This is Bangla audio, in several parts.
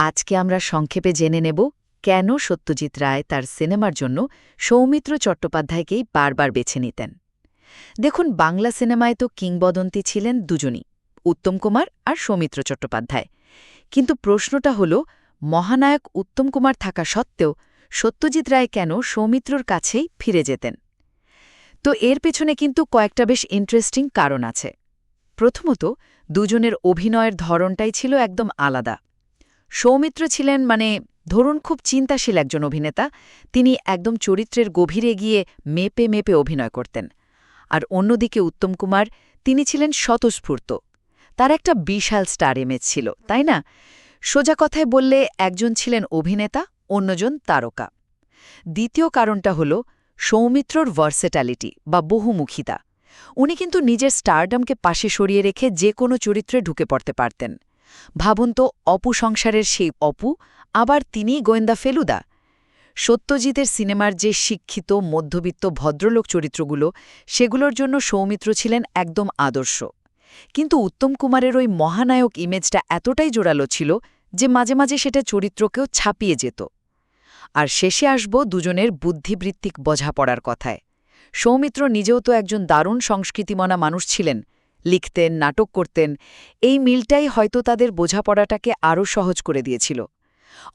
আজকে আমরা সংক্ষেপে জেনে নেব কেন সত্যজিৎ রায় তার সিনেমার জন্য সৌমিত্র চট্টোপাধ্যায়কেই বারবার বেছে নিতেন। দেখুন, বাংলা সিনেমায় তো কিংবদন্তি ছিলেন দুজনই, উত্তম কুমার আর সৌমিত্র চট্টোপাধ্যায়। কিন্তু প্রশ্নটা হল, মহানায়ক উত্তম কুমার থাকা সত্ত্বেও সত্যজিৎ রায় কেন সৌমিত্রর কাছেই ফিরে যেতেন? তো এর পেছনে কিন্তু কয়েকটা বেশ ইন্টারেস্টিং কারণ আছে। প্রথমত, দুজনের অভিনয়ের ধরনটাই ছিল একদম আলাদা। সৌমিত্র ছিলেন ধরুন খুব চিন্তাশীল একজন অভিনেতা, তিনি একদম চরিত্রের গভীরে গিয়ে মেপে মেপে অভিনয় করতেন। আর অন্যদিকে উত্তম কুমার, তিনি ছিলেন স্বতঃস্ফূর্ত। তার একটা বিশাল স্টার ইমেজ ছিল, তাই না? সোজা কথায় বললে, একজন ছিলেন অভিনেতা, অন্যজন তারকা। দ্বিতীয় কারণটা হল সৌমিত্রর ভার্সেটালিটি বা বহুমুখিতা। উনি কিন্তু নিজের স্টারডমকে পাশে সরিয়ে রেখে যে কোনো চরিত্রে ঢুকে পড়তে পারতেন। ভাবুন তো, অপু সংসারের সেই অপু, আবার তিনিই গোয়েন্দা ফেলুদা। সত্যজিতের সিনেমার যে শিক্ষিত মধ্যবিত্ত ভদ্রলোক চরিত্রগুলো, সেগুলোর জন্য সৌমিত্র ছিলেন একদম আদর্শ। কিন্তু উত্তম কুমারের ওই মহানায়ক ইমেজটা এতটাই জোরালো ছিল যে মাঝে মাঝে সেটা চরিত্রকেও ছাপিয়ে যেত। আর শেষে আসব দুজনের বুদ্ধিবৃত্তিক বোঝাপড়ার কথায়। সৌমিত্র নিজেও তো একজন দারুণ সংস্কৃতিমনা মানুষ ছিলেন, লিখতেন, নাটক করতেন। এই মিলটাই হয়তো তাদের বোঝাপড়াটাকে আরও সহজ করে দিয়েছিল।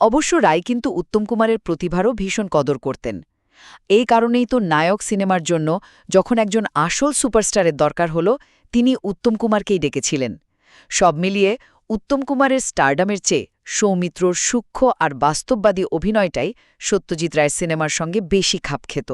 অবশ্য রায় কিন্তু উত্তম কুমারের প্রতিভারও ভীষণ কদর করতেন। এই কারণেই তো নায়ক সিনেমার জন্য যখন একজন আসল সুপারস্টারের দরকার হল, তিনি উত্তম কুমারকেই ডেকেছিলেন। সব মিলিয়ে উত্তম কুমারের স্টারডামের চেয়ে সৌমিত্রর সূক্ষ্ম আর বাস্তববাদী অভিনয়টাই সত্যজিৎ রায়ের সিনেমার সঙ্গে বেশি খাপ খেত।